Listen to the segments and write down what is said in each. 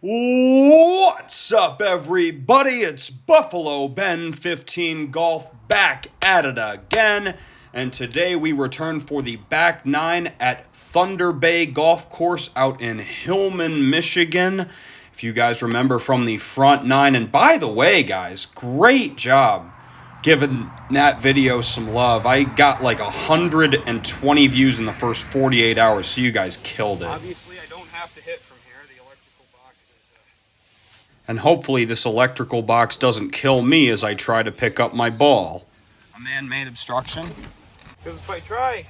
What's up, everybody? It's Buffalo Ben 15 Golf back at it again. And today we return for the back nine at Thunder Bay Golf Course out in Hillman, Michigan. If you guys remember from the front nine. And by the way, guys, great job giving that video some love. I got like 120 views in the first 48 hours, so you guys killed it. Obviously, I don't have to hit from here. The electrical box is... And hopefully this electrical box doesn't kill me as I try to pick up my ball. A man-made obstruction? Because if I try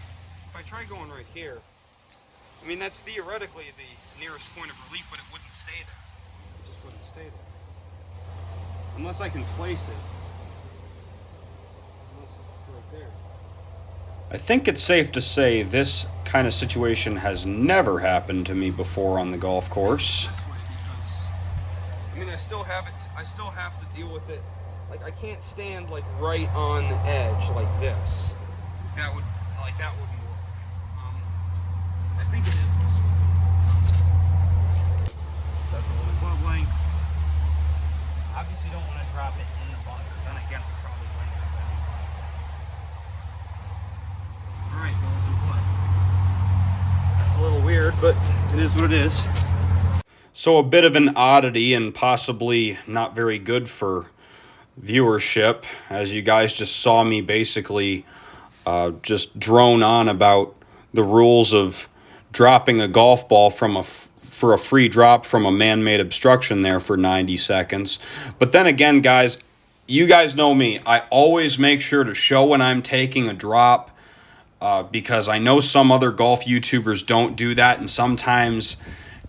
going right here, I mean, that's theoretically the nearest point of relief, but it wouldn't stay there. It just wouldn't stay there. Unless I can place it. Unless it's right there. I think it's safe to say this kind of situation has never happened to me before on the golf course. This way, because, I mean, I still have to deal with it. Like, I can't stand, like, right on the edge like this. That wouldn't work. I think it is this way. That's a little club length. Obviously don't want to drop it in the bunker. Then again, we probably wouldn't have that. Alright, balls in play. That's a little weird, but it is what it is. So a bit of an oddity and possibly not very good for viewership, as you guys just saw me basically just drone on about the rules of dropping a golf ball for a free drop from a man-made obstruction there for 90 seconds. But then again, guys, you guys know me. I always make sure to show when I'm taking a drop because I know some other golf YouTubers don't do that, and sometimes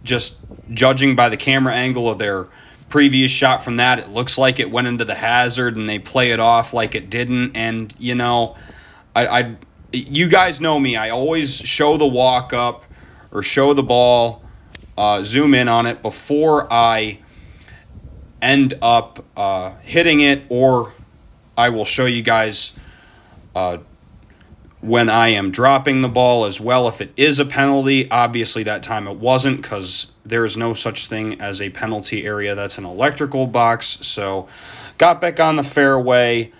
just judging by the camera angle of their previous shot from that, it looks like it went into the hazard and they play it off like it didn't. And, you know, you guys know me. I always show the walk up or show the ball, zoom in on it before I end up hitting it, or I will show you guys when I am dropping the ball as well. If it is a penalty, obviously that time it wasn't, because there is no such thing as a penalty area. That's an electrical box. So got back on the fairway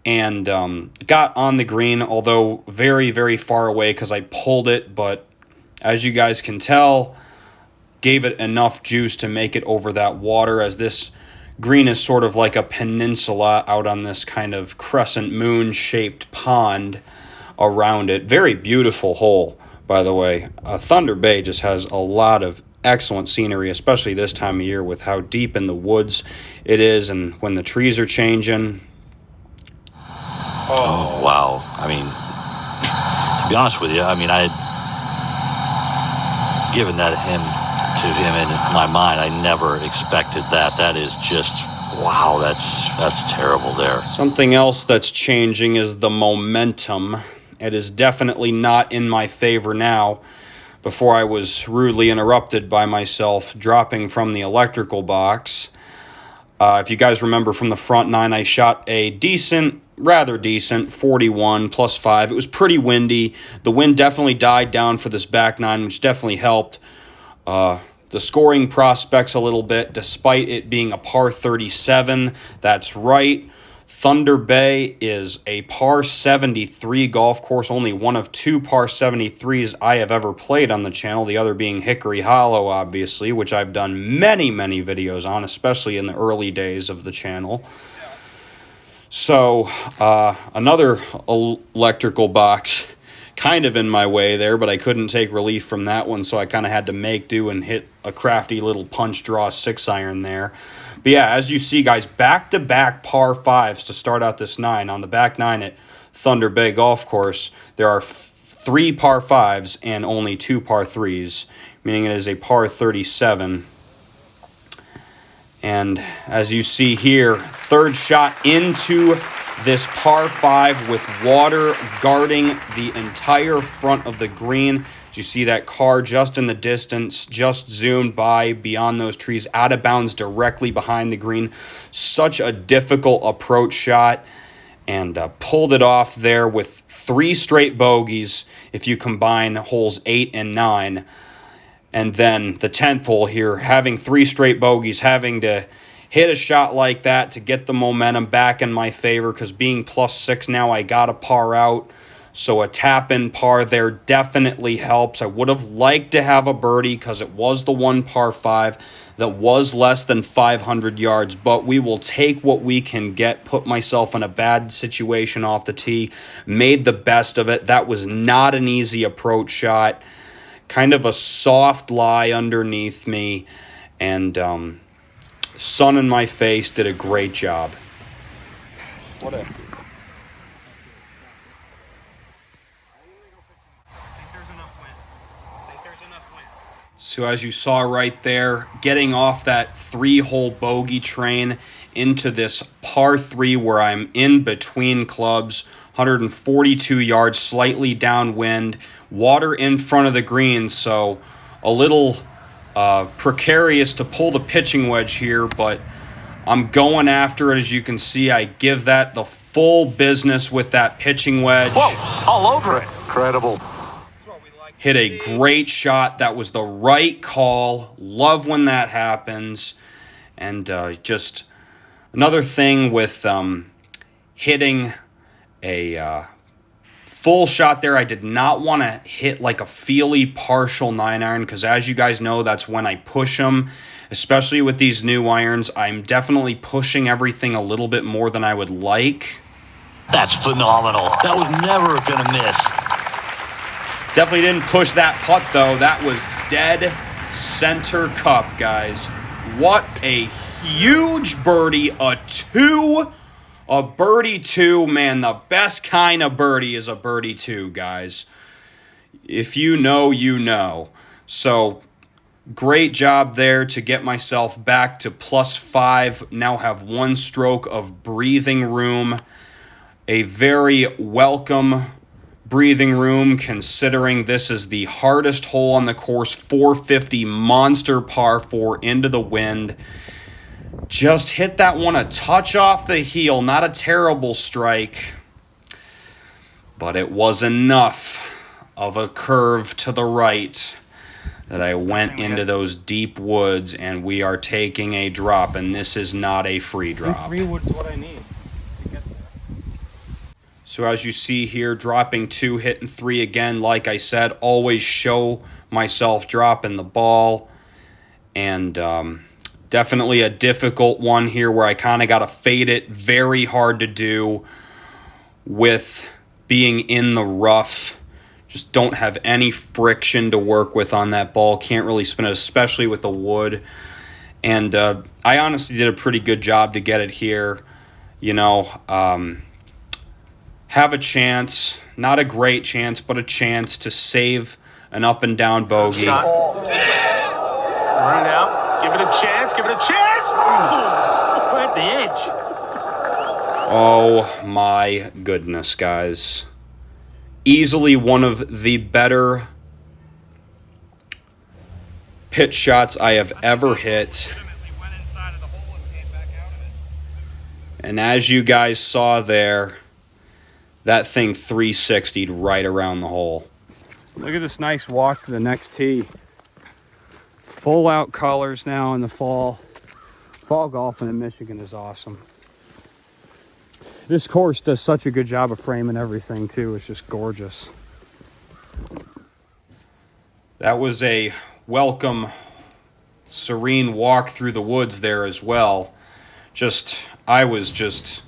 and got on the green, although very, very far away because I pulled it. But as you guys can tell, gave it enough juice to make it over that water, as this green is sort of like a peninsula out on this kind of crescent moon-shaped pond around it. Very beautiful hole, by the way. Thunder Bay just has a lot of excellent scenery, especially this time of year with how deep in the woods it is and when the trees are changing. Oh, wow. I mean, to be honest with you, I mean, I had given that to him in my mind. I never expected that. That is just, wow, that's terrible there. Something else that's changing is the momentum. It is definitely not in my favor now. Before I was rudely interrupted by myself dropping from the electrical box. If you guys remember from the front nine, I shot a rather decent 41 plus 5. It was pretty windy. The wind definitely died down for this back nine, which definitely helped the scoring prospects a little bit, despite it being a par 37. That's right. Thunder Bay is a par 73 golf course, only one of two par 73s I have ever played on the channel, the other being Hickory Hollow, obviously, which I've done many, many videos on, especially in the early days of the channel. So, another electrical box kind of in my way there, but I couldn't take relief from that one, so I kind of had to make do and hit a crafty little punch draw 6-iron there. But yeah, as you see, guys, back-to-back par 5s to start out this nine. On the back nine at Thunder Bay Golf Course, there are 3 par 5s and only 2 par 3s, meaning it is a par 37. And as you see here, third shot into this par 5 with water guarding the entire front of the green. You see that car just in the distance, just zoomed by beyond those trees, out of bounds directly behind the green. Such a difficult approach shot, and pulled it off there with 3 straight bogeys if you combine holes 8 and 9. And then the 10th hole here, having 3 straight bogeys, having to hit a shot like that to get the momentum back in my favor, because being +6 now, I got a par out. So a tap-in par there definitely helps. I would have liked to have a birdie because it was the one par 5 that was less than 500 yards, but we will take what we can get. Put myself in a bad situation off the tee, made the best of it. That was not an easy approach shot. Kind of a soft lie underneath me, and sun in my face did a great job. What a... So as you saw right there, getting off that 3-hole bogey train into this par 3 where I'm in between clubs, 142 yards, slightly downwind, water in front of the green, so a little precarious to pull the pitching wedge here, but I'm going after it. As you can see, I give that the full business with that pitching wedge. Whoa, all over it. Incredible. Hit a great shot. That was the right call. Love when that happens. And just another thing with hitting a full shot there. I did not want to hit like a feely partial 9-iron because, as you guys know, that's when I push them. Especially with these new irons, I'm definitely pushing everything a little bit more than I would like. That's phenomenal. That was never going to miss. Definitely didn't push that putt, though. That was dead center cup, guys. What a huge birdie. A birdie 2. Man, the best kind of birdie is a birdie 2, guys. If you know, you know. So, great job there to get myself back to +5. Now have 1 stroke of breathing room. A very welcome breathing room, considering this is the hardest hole on the course. 450 monster par 4 into the wind. Just hit that one a touch off the heel. Not a terrible strike, but it was enough of a curve to the right that I went into those deep woods, and we are taking a drop, and this is not a free drop. 3 wood's what I need. So as you see here, dropping 2, hitting 3 again. Like I said, always show myself dropping the ball. And definitely a difficult one here where I kind of got to fade it. Very hard to do with being in the rough. Just don't have any friction to work with on that ball. Can't really spin it, especially with the wood. And I honestly did a pretty good job to get it here. You know, have a chance, not a great chance, but a chance to save an up and down bogey. Shot. Run it out. Give it a chance. Give it a chance. Right at the edge. Oh my goodness, guys. Easily one of the better pitch shots I have ever hit. And as you guys saw there, that thing 360'd right around the hole. Look at this nice walk to the next tee. Full out colors now in the fall. Fall golfing in Michigan is awesome. This course does such a good job of framing everything too. It's just gorgeous. That was a welcome, serene walk through the woods there as well. I was just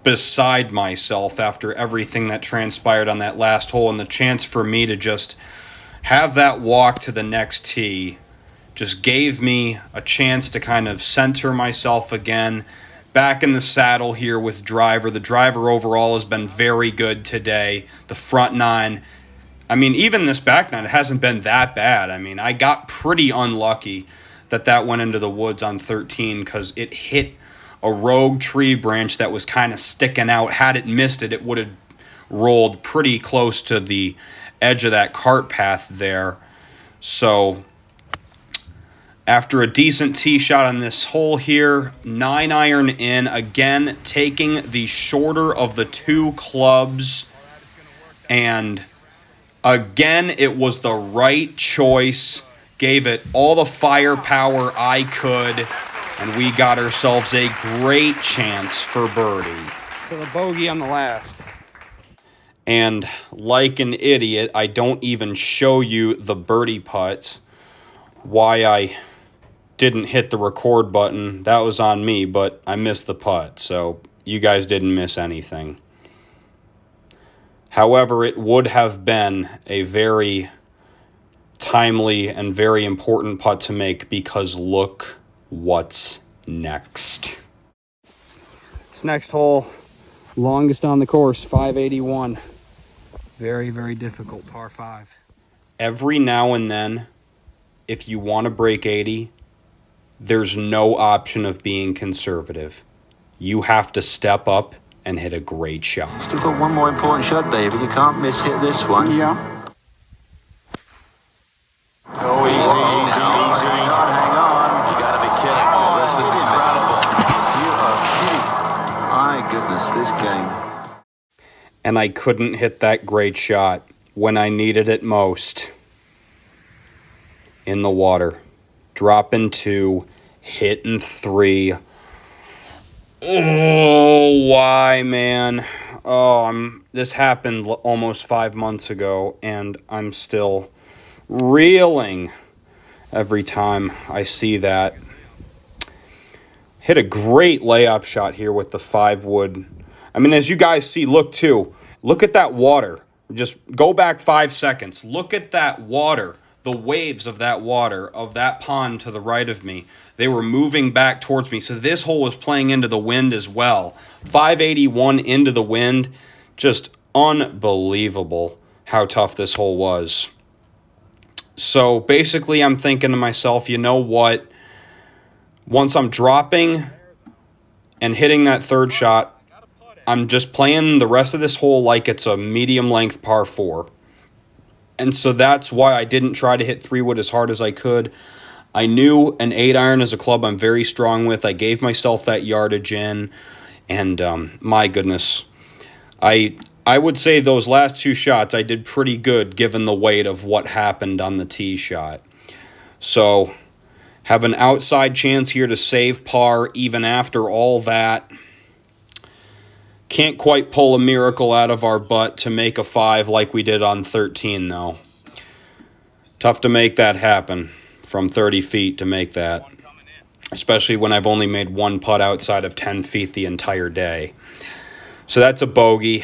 beside myself after everything that transpired on that last hole, and the chance for me to just have that walk to the next tee just gave me a chance to kind of center myself again, back in the saddle here with driver. The driver overall has been very good today. The front 9, I mean, even this back 9, it hasn't been that bad. I mean, I got pretty unlucky that went into the woods on 13 because it hit a rogue tree branch that was kind of sticking out. Had it missed it, it would have rolled pretty close to the edge of that cart path there. So after a decent tee shot on this hole here, 9-iron in, again taking the shorter of the 2 clubs, and again it was the right choice gave it all the firepower I could, and we got ourselves a great chance for birdie. So the bogey on the last. And like an idiot, I don't even show you the birdie putt. Why I didn't hit the record button, that was on me, but I missed the putt, so you guys didn't miss anything. However, it would have been a very timely and very important putt to make, because look what's next. This next hole, longest on the course, 581. Very, very difficult, par 5. Every now and then, if you want to break 80, there's no option of being conservative. You have to step up and hit a great shot. Still got one more important shot, David. You can't miss hit this one. Yeah. Oh, easy. Hang on. You gotta be kidding. Oh, this is incredible. You are kidding. My goodness, this game. And I couldn't hit that great shot when I needed it most. In the water. Dropping 2, hitting 3. Oh, why, man? Oh, this happened almost 5 months ago, and I'm still reeling every time I see that. Hit a great layup shot here with the 5-wood. I mean, as you guys see, look at that water. Just go back 5 seconds. Look at that water, the waves of that water, of that pond to the right of me. They were moving back towards me. So this hole was playing into the wind as well. 581 into the wind. Just unbelievable how tough this hole was. So basically, I'm thinking to myself, you know what? Once I'm dropping and hitting that third shot, I'm just playing the rest of this hole like it's a medium-length par 4. And so that's why I didn't try to hit 3-wood as hard as I could. I knew an 8-iron is a club I'm very strong with. I gave myself that yardage in. And my goodness, I would say those last 2 shots I did pretty good given the weight of what happened on the tee shot. So have an outside chance here to save par even after all that. Can't quite pull a miracle out of our butt to make a 5 like we did on 13, though. Tough to make that happen from 30 feet to make that, especially when I've only made 1 putt outside of 10 feet the entire day. So that's a bogey.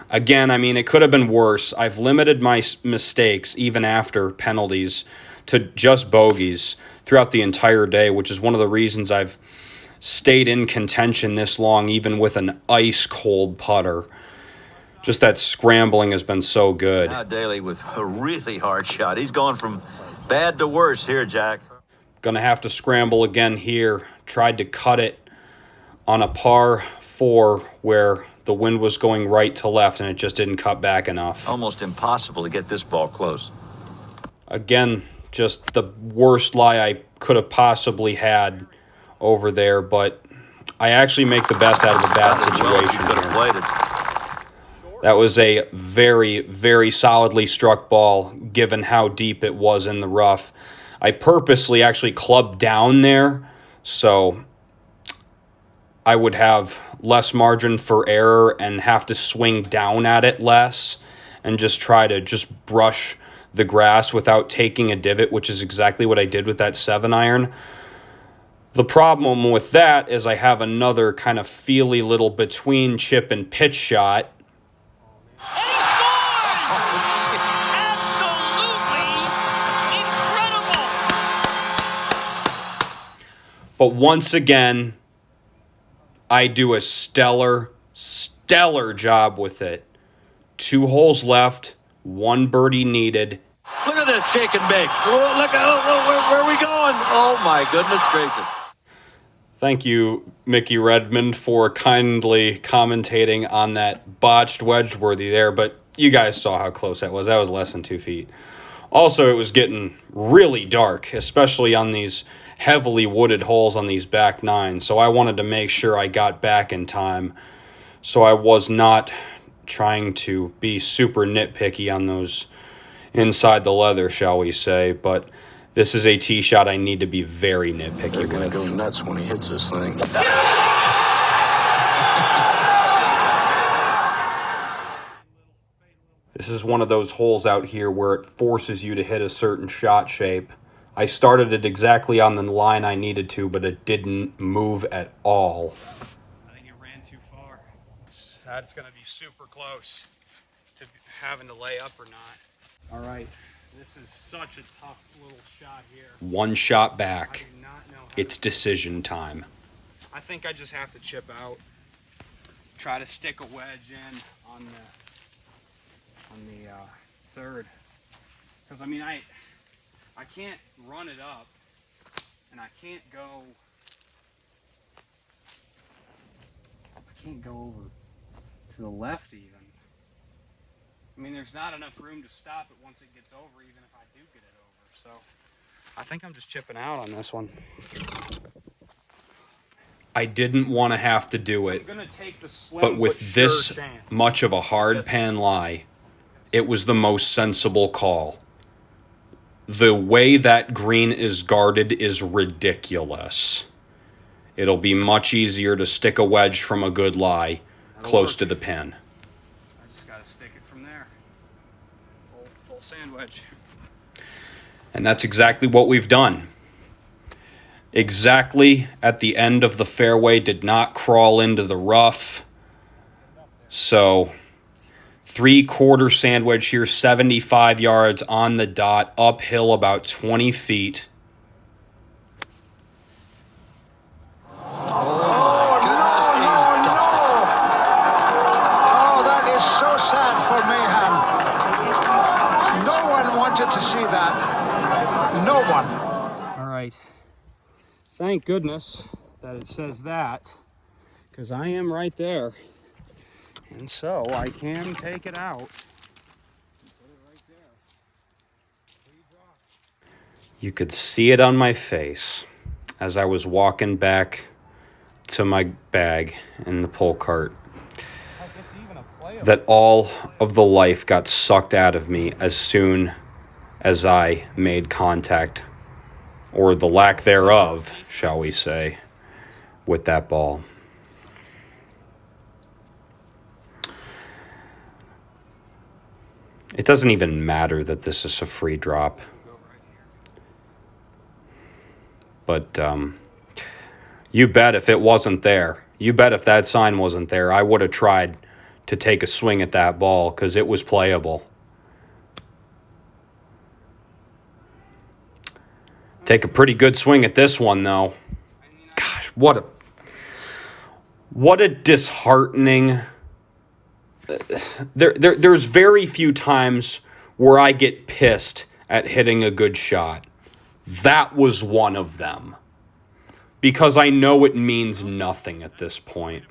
Again, I mean, it could have been worse. I've limited my mistakes, even after penalties, to just bogeys throughout the entire day, which is one of the reasons I've stayed in contention this long, even with an ice-cold putter. Just that scrambling has been so good. Now Daly with a really hard shot. He's gone from bad to worse here, Jack. Gonna have to scramble again here. Tried to cut it on a par 4 where the wind was going right to left, and it just didn't cut back enough. Almost impossible to get this ball close. Again, just the worst lie I could have possibly had over there, but I actually make the best out of a bad situation here. That was a very, very solidly struck ball, given how deep it was in the rough. I purposely actually clubbed down there, so I would have less margin for error and have to swing down at it less and just try to just brush the grass without taking a divot, which is exactly what I did with that 7-iron. The problem with that is I have another kind of feely little between chip and pitch shot. And he scores! Absolutely incredible! But once again, I do a stellar job with it. 2 holes left, 1 birdie needed. Look at this shake and bake. Look, where are we going? Oh, my goodness gracious. Thank you, Mickey Redmond, for kindly commentating on that botched Wedgeworthy there, but you guys saw how close that was. That was less than 2 feet. Also, it was getting really dark, especially on these heavily wooded holes on these back 9, so I wanted to make sure I got back in time. So I was not trying to be super nitpicky on those inside the leather, shall we say, but This is a tee shot I need to be very nitpicky They're gonna with. go nuts when he hits this thing. This is one of those holes out here where it forces you to hit a certain shot shape. I started it exactly on the line I needed to, but it didn't move at all. I think it ran too far. That's going to be super close to having to lay up or not. All right, this is such a tough little shot here. One shot I back. do not know how It's decision time. I think I just have to chip out. Try to stick a wedge in on the third. Because, I mean, I can't run it up, and I can't go over to the left even. I mean, there's not enough room to stop it once it gets over, even if I do get it over. So I think I'm just chipping out on this one. I didn't want to have to do it, I'm gonna take the slim but with sure this chance. much of a hard pan lie, it was the most sensible call. The way that green is guarded is ridiculous. It'll be much easier to stick a wedge from a good lie close to the pin. I just gotta stick it from there. Full sand wedge. And that's exactly what we've done. Exactly at the end of the fairway, did not crawl into the rough. So 3/4 sand wedge here, 75 yards on the dot, uphill about 20 feet. Oh, goodness, he's duffed it. Oh, that is so sad for Mahan. No one wanted to see that. No one. All right. Thank goodness that it says that, because I am right there. And so I can take it out. Put it right there. You could see it on my face as I was walking back to my bag in the pull cart, It's even a play of that all of the life got sucked out of me as soon as I made contact, or the lack thereof, shall we say, with that ball. It doesn't even matter that this is a free drop. But you bet if it wasn't there, you bet if that sign wasn't there, I would have tried to take a swing at that ball because it was playable. Take a pretty good swing at this one, though. Gosh, what a disheartening. There's very few times where I get pissed at hitting a good shot. That was one of them. Because I know it means nothing at this point.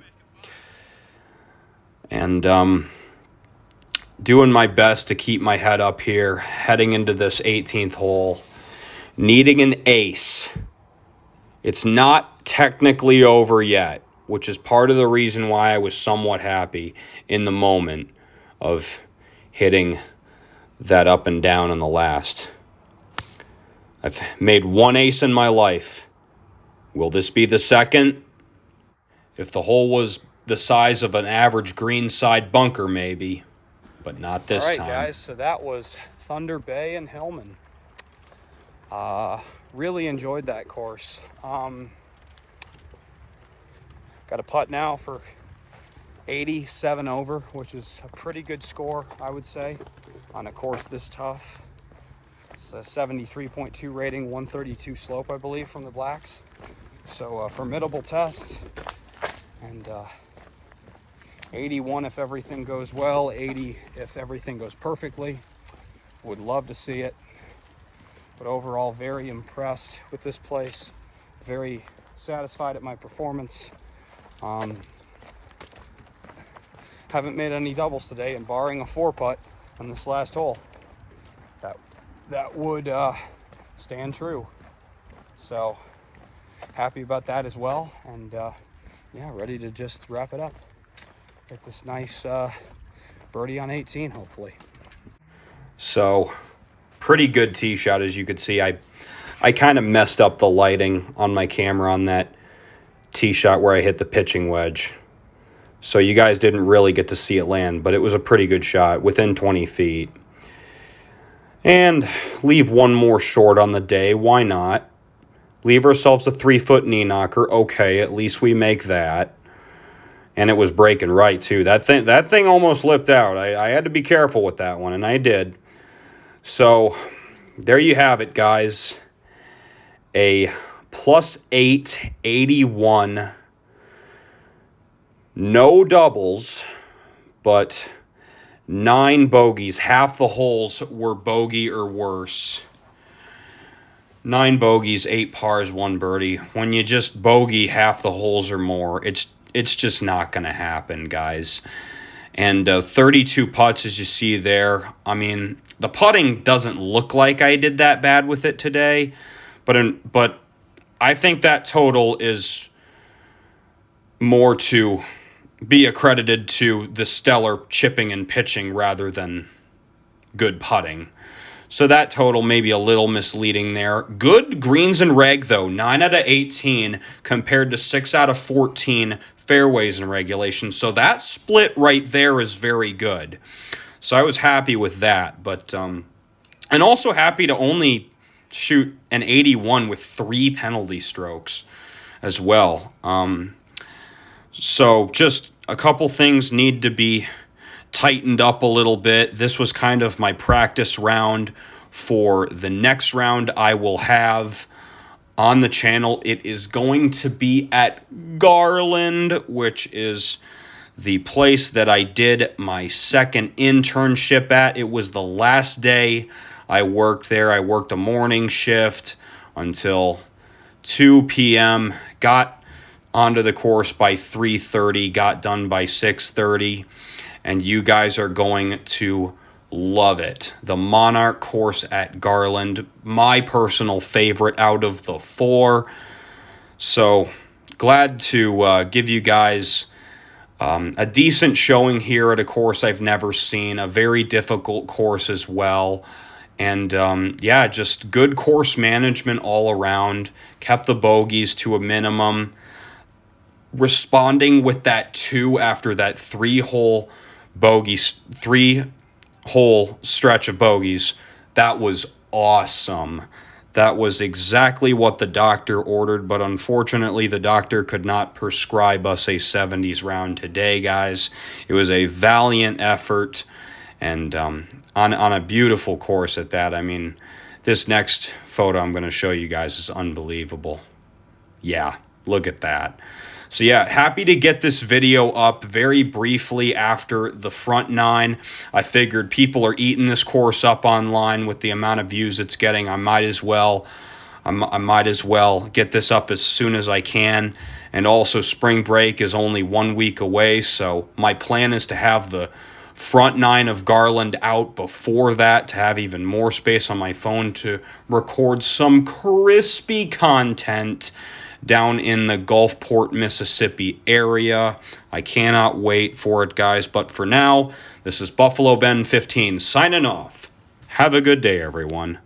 And doing my best to keep my head up here, heading into this 18th hole, needing an ace. It's not technically over yet, which is part of the reason why I was somewhat happy in the moment of hitting that up and down on the last. I've made one ace in my life. Will this be the second? If the hole was the size of an average greenside bunker, maybe, but not this time. All right, guys, so that was Thunder Bay and Hillman. Really enjoyed that course. Got a putt now for 87 over, which is a pretty good score, I would say, on a course this tough. It's a 73.2 rating, 132 slope, I believe, from the blacks. So a formidable test. And 81 if everything goes well, 80 if everything goes perfectly. Would love to see it. But overall, very impressed with this place. Very satisfied at my performance. Haven't made any doubles today, and barring a 4-putt on this last hole, that would stand true. So happy about that as well, and yeah, ready to just wrap it up. Get this nice birdie on 18, hopefully. So, Pretty good tee shot, as you could see. I kind of messed up the lighting on my camera on that tee shot where I hit the pitching wedge. So you guys didn't really get to see it land, but it was a pretty good shot within 20 feet. And leave one more short on the day. Why not? Leave ourselves a 3-foot knee knocker. Okay, at least we make that. And it was breaking right, too. That thing almost lipped out. I had to be careful with that one, and I did. So there you have it, guys. A +8, 81. No doubles, but 9 bogeys. Half the holes were bogey or worse. 9 bogeys, 8 pars, 1 birdie. When you just bogey half the holes or more, it's just not going to happen, guys. And 32 putts, as you see there. I mean, the putting doesn't look like I did that bad with it today, but I think that total is more to be accredited to the stellar chipping and pitching rather than good putting. So that total may be a little misleading there. Good greens and reg, though. 9 out of 18 compared to 6 out of 14 fairways in regulation. So that split right there is very good. So I was happy with that. But and also happy to only shoot an 81 with 3 penalty strokes as well. So just a couple things need to be tightened up a little bit. This was kind of my practice round for the next round I will have on the channel. It is going to be at Garland, which is the place that I did my second internship at. It was the last day I worked there. I worked a morning shift until 2 p.m., got onto the course by 3:30, got done by 6:30, and you guys are going to love it. The Monarch course at Garland, my personal favorite out of the 4. So glad to give you guys a decent showing here at a course I've never seen, a very difficult course as well. And yeah, just good course management all around, kept the bogeys to a minimum. Responding with that 2 after that 3-hole stretch of bogeys, that was awesome. That was exactly what the doctor ordered, but unfortunately the doctor could not prescribe us a 70s round today, guys. It was a valiant effort, and on a beautiful course at that. I mean, this next photo I'm going to show you guys is unbelievable. Yeah, look at that. So yeah, happy to get this video up very briefly after the front 9. I figured people are eating this course up online with the amount of views it's getting. I might as well get this up as soon as I can. And also spring break is only 1 week away, so my plan is to have the front 9 of Garland out before that, to have even more space on my phone to record some crispy content down in the Gulfport, Mississippi area. I cannot wait for it, guys. But for now, this is Buffalo Ben 15 signing off. Have a good day, everyone.